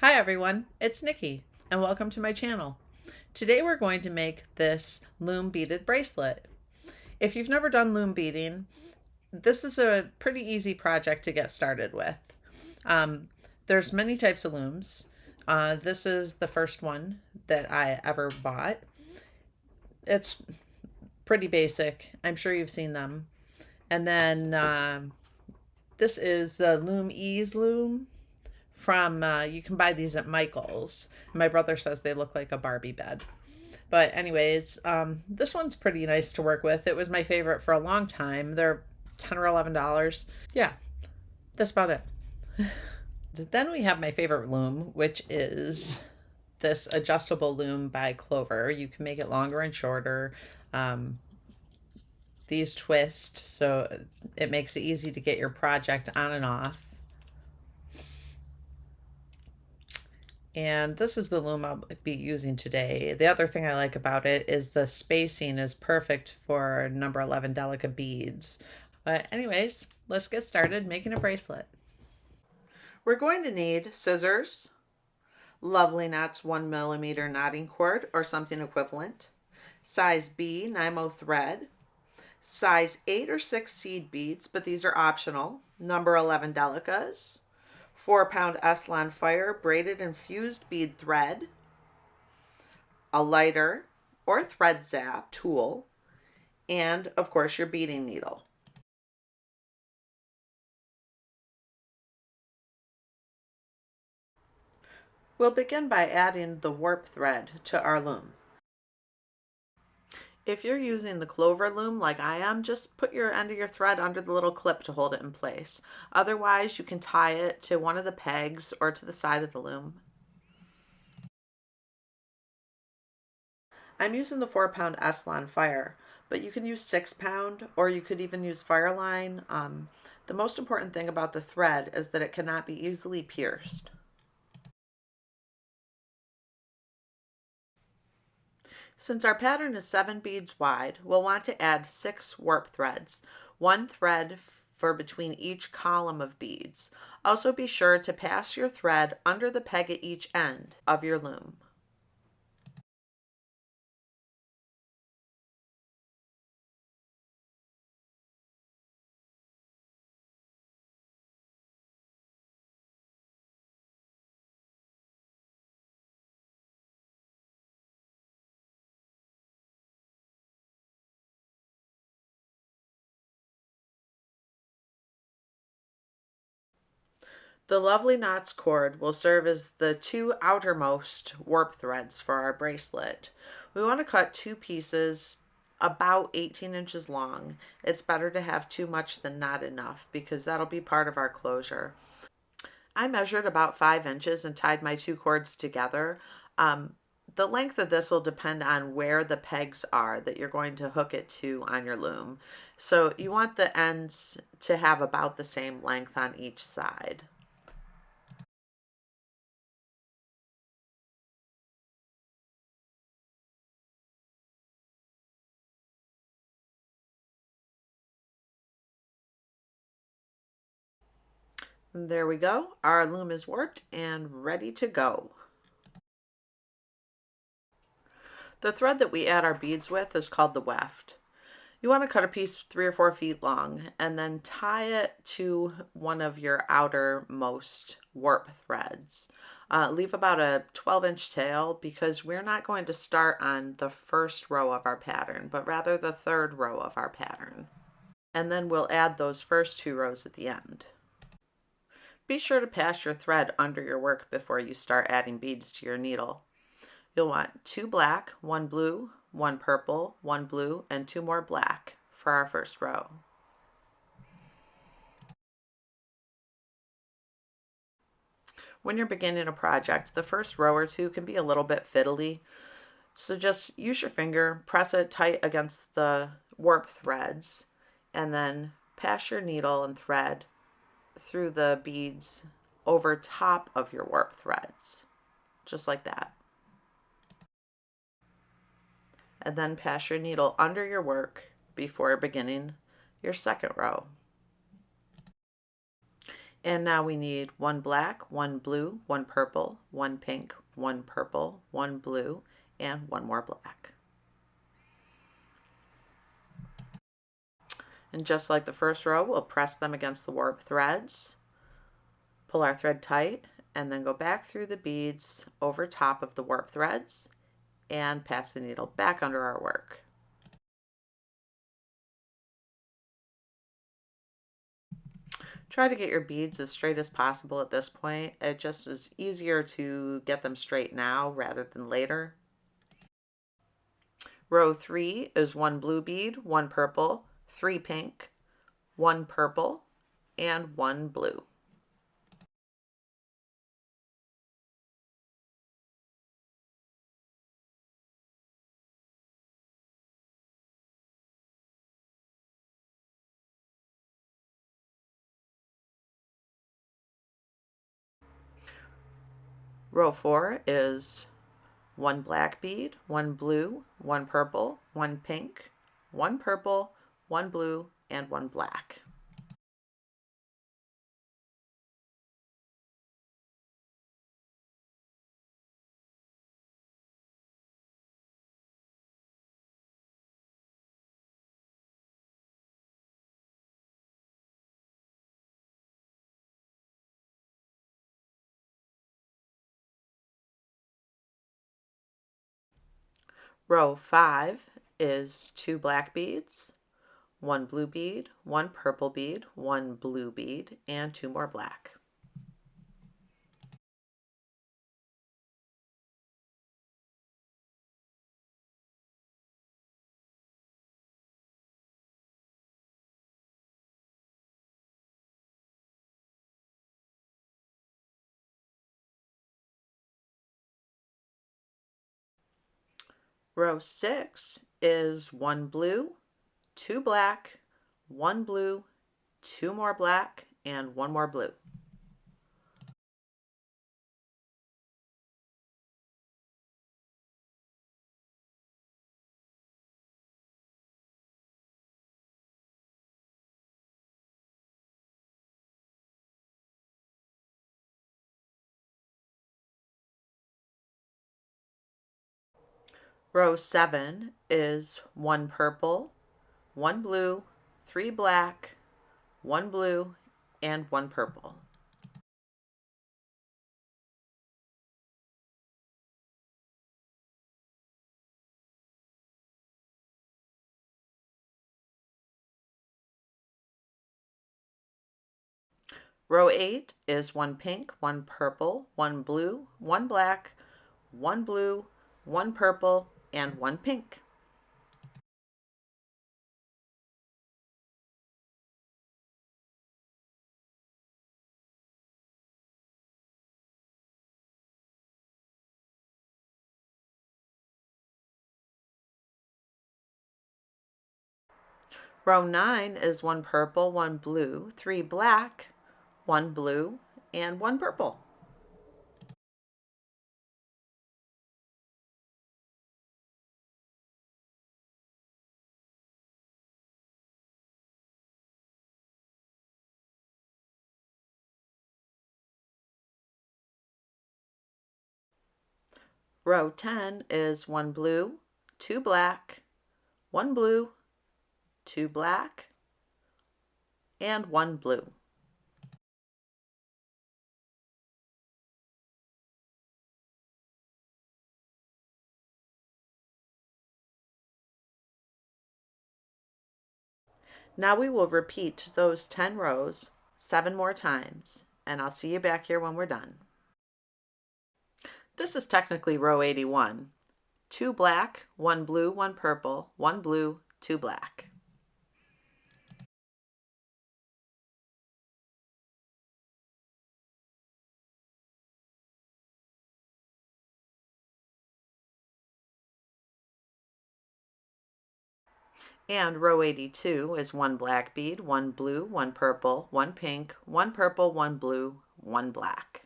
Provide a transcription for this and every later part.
Hi everyone, it's Nikki and welcome to my channel. Today we're going to make this loom beaded bracelet. If you've never done loom beading, this is a pretty easy project to get started with. There's many types of looms. This is the first one that I ever bought. It's pretty basic. I'm sure you've seen them. And then this is the Loom Ease loom from you can buy these at Michael's. My brother says they look like a Barbie bed. But anyways, this one's pretty nice to work with. It was my favorite for a long time. They're $10 or $11. Yeah, that's about it. Then we have my favorite loom, which is this adjustable loom by Clover. You can make it longer and shorter. Um, these twist, so it makes it easy to get your project on and off. And this is the loom I'll be using today. The other thing I like about it is the spacing is perfect for number 11 delicate beads. But anyways, let's get started making a bracelet. We're going to need scissors, Lovely Knots 1mm knotting cord or something equivalent, size B Nymo thread, size 8 or 6 seed beads, but these are optional, number 11 delicas, 4-pound Eslon Fire braided and fused bead thread, a lighter or thread zap tool, and of course your beading needle. We'll begin by adding the warp thread to our loom. If you're using the Clover loom like I am, just put your end of your thread under the little clip to hold it in place. Otherwise, you can tie it to one of the pegs or to the side of the loom. I'm using the 4-pound Eslon Fire, but you can use 6-pound or you could even use Fireline. The most important thing about the thread is that it cannot be easily pierced. Since our pattern is 7 beads wide, we'll want to add 6 warp threads, 1 thread for between each column of beads. Also be sure to pass your thread under the peg at each end of your loom. The Lovely Knots cord will serve as the 2 outermost warp threads for our bracelet. We want to cut 2 pieces about 18 inches long. It's better to have too much than not enough because that'll be part of our closure. I measured about 5 inches and tied my 2 cords together. The length of this will depend on where the pegs are that you're going to hook it to on your loom. So you want the ends to have about the same length on each side. And there we go. Our loom is warped and ready to go. The thread that we add our beads with is called the weft. You want to cut a piece 3 or 4 feet long and then tie it to one of your outermost warp threads. Leave about a 12-inch tail because we're not going to start on the first row of our pattern, but rather the 3rd row of our pattern. And then we'll add those first 2 rows at the end. Be sure to pass your thread under your work before you start adding beads to your needle. You'll want 2 black, 1 blue, 1 purple, 1 blue, and 2 more black for our first row. When you're beginning a project, the first row or 2 can be a little bit fiddly, so just use your finger, press it tight against the warp threads, and then pass your needle and thread through the beads over top of your warp threads, just like that. And then pass your needle under your work before beginning your second row. And now we need one black, one blue, one purple, one pink, one purple, one blue, and one more black. And just like the first row, we'll press them against the warp threads, pull our thread tight, and then go back through the beads over top of the warp threads and pass the needle back under our work. Try to get your beads as straight as possible at this point. It just is easier to get them straight now rather than later. Row 3 is one blue bead, one purple, 3 pink, one purple, and one blue. Row 4 is one black bead, one blue, one purple, one pink, one purple, one blue, and one black. Row 5 is 2 black beads, one blue bead, one purple bead, one blue bead, and 2 more black. Row 6 is one blue, 2 black, one blue, 2 more black, and one more blue. Row 7 is one purple, one blue, 3 black, one blue, and one purple. Row 8 is one pink, one purple, one blue, one black, one blue, one purple, and one pink. Row 9 is one purple, one blue, 3 black, one blue, and one purple. Row 10 is one blue, 2 black, one blue, 2 black, and one blue. Now we will repeat those 10 rows 7 more times, and I'll see you back here when we're done. This is technically row 81. 2 black, 1 blue, 1 purple, 1 blue, 2 black. And row 82 is 1 black bead, 1 blue, 1 purple, 1 pink, 1 purple, 1 blue, 1 black.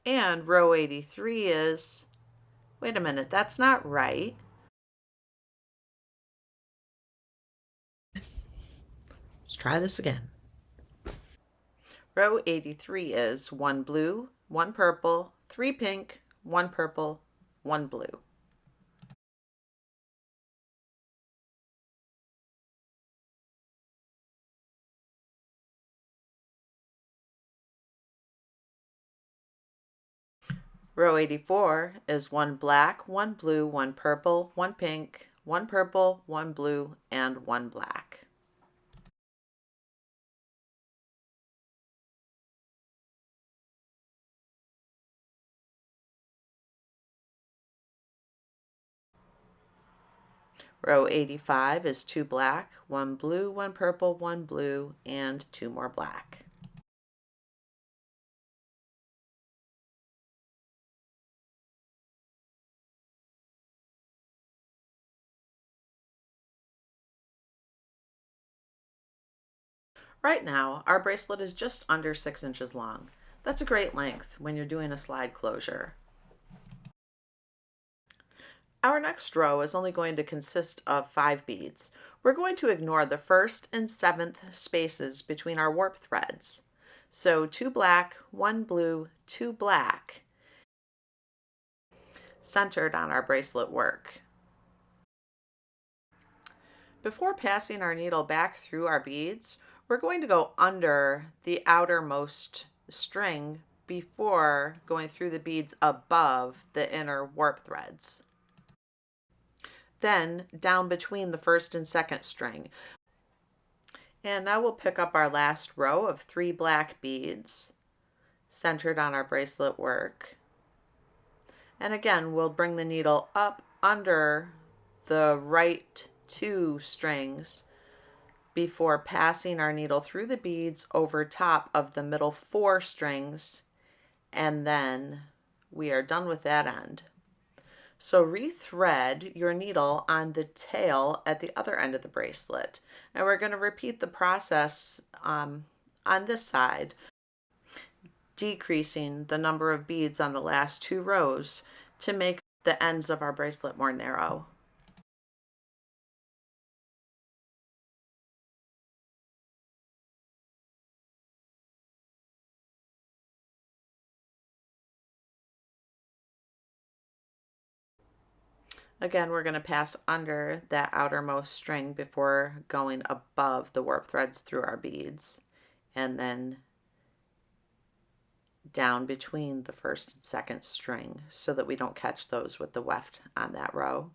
And row 83 is, wait a minute, that's not right. Let's try this again. Row 83 is 1 blue, 1 purple, 3 pink, 1 purple, 1 blue. Row 84 is 1 black, 1 blue, 1 purple, 1 pink, 1 purple, 1 blue, and 1 black. Row 85 is 2 black, 1 blue, 1 purple, 1 blue, and 2 more black. Right now, our bracelet is just under 6 inches long. That's a great length when you're doing a slide closure. Our next row is only going to consist of 5 beads. We're going to ignore the 1st and 7th spaces between our warp threads. So 2 black, 1 blue, 2 black, centered on our bracelet work. Before passing our needle back through our beads, we're going to go under the outermost string before going through the beads above the inner warp threads. Then down between the 1st and 2nd string. And now we'll pick up our last row of 3 black beads centered on our bracelet work. And again, we'll bring the needle up under the right 2 strings before passing our needle through the beads over top of the middle 4 strings, and then we are done with that end. So rethread your needle on the tail at the other end of the bracelet. And we're going to repeat the process on this side, decreasing the number of beads on the last 2 rows to make the ends of our bracelet more narrow. Again, we're going to pass under that outermost string before going above the warp threads through our beads, and then down between the 1st and 2nd string so that we don't catch those with the weft on that row.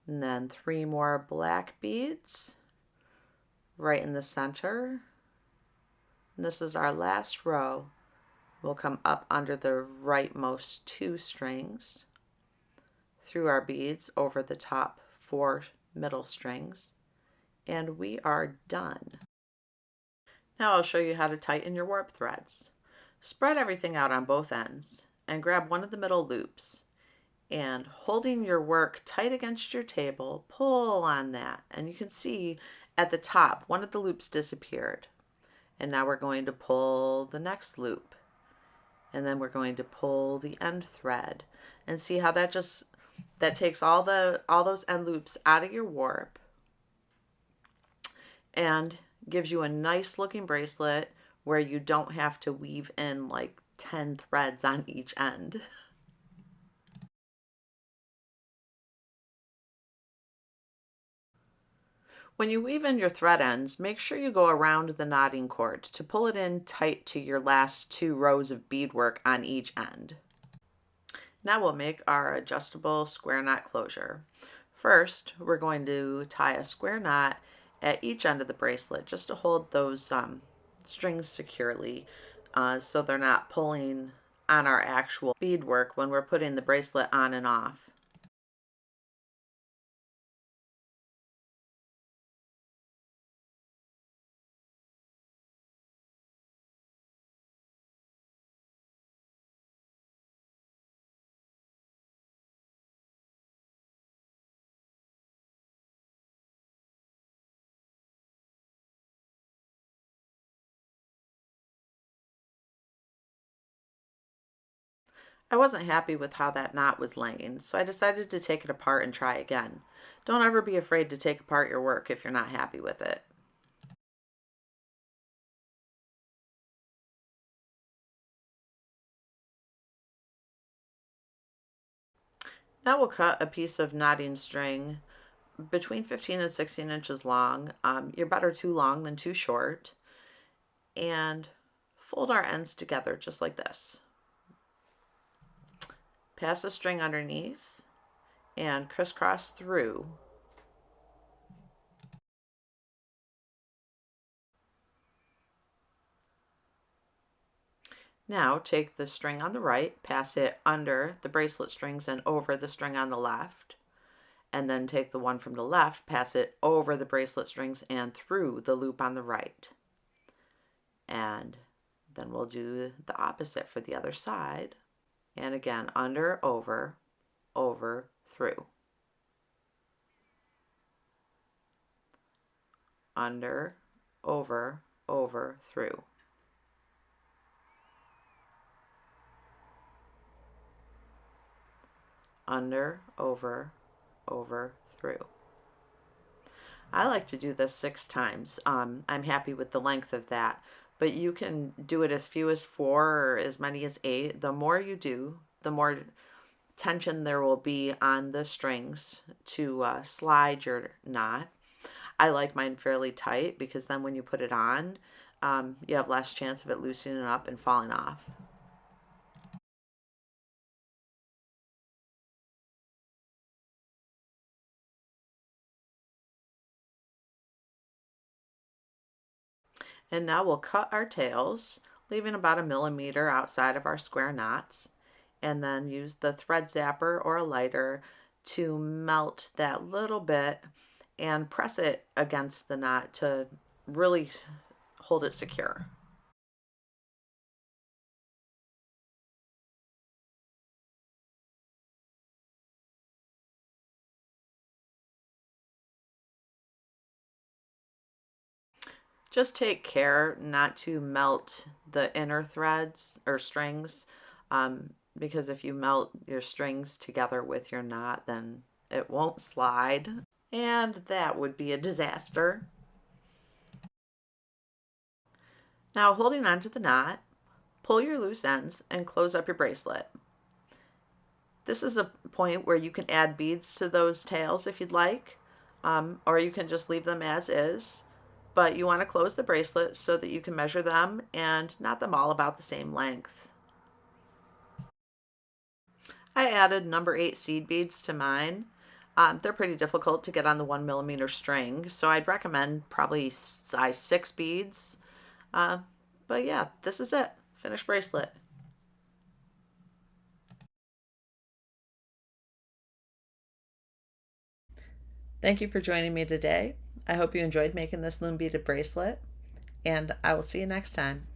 And then 3 more black beads right in the center. And this is our last row. We'll come up under the rightmost 2 strings, through our beads over the top 4 middle strings, and we are done. Now I'll show you how to tighten your warp threads. Spread everything out on both ends and grab one of the middle loops, and holding your work tight against your table, pull on that, and you can see at the top one of the loops disappeared. And now we're going to pull the next loop, and then we're going to pull the end thread, and see how that takes all those end loops out of your warp and gives you a nice looking bracelet where you don't have to weave in like 10 threads on each end. When you weave in your thread ends, make sure you go around the knotting cord to pull it in tight to your last 2 rows of beadwork on each end. Now we'll make our adjustable square knot closure. First, we're going to tie a square knot at each end of the bracelet just to hold those strings securely so they're not pulling on our actual beadwork when we're putting the bracelet on and off. I wasn't happy with how that knot was laying, so I decided to take it apart and try again. Don't ever be afraid to take apart your work if you're not happy with it. Now we'll cut a piece of knotting string between 15 and 16 inches long. You're better too long than too short. And fold our ends together just like this. Pass a string underneath and crisscross through. Now take the string on the right, pass it under the bracelet strings and over the string on the left, and then take the one from the left, pass it over the bracelet strings and through the loop on the right. And then we'll do the opposite for the other side. And again, under, over, through. Under, over, through. Under, over, through. I like to do this 6 times. I'm happy with the length of that, but you can do it as few as 4 or as many as 8. The more you do, the more tension there will be on the strings to slide your knot. I like mine fairly tight because then when you put it on, you have less chance of it loosening up and falling off. And now we'll cut our tails, leaving about 1 millimeter outside of our square knots, and then use the thread zapper or a lighter to melt that little bit and press it against the knot to really hold it secure. Just take care not to melt the inner threads or strings, because if you melt your strings together with your knot, then it won't slide, and that would be a disaster. Now, holding onto the knot, pull your loose ends and close up your bracelet. This is a point where you can add beads to those tails if you'd like, or you can just leave them as is. But you want to close the bracelet so that you can measure them and knot them all about the same length. I added number 8 seed beads to mine. They're pretty difficult to get on the 1 millimeter string, so I'd recommend probably size 6 beads. But yeah, this is it. Finished bracelet. Thank you for joining me today. I hope you enjoyed making this loom beaded bracelet, and I will see you next time.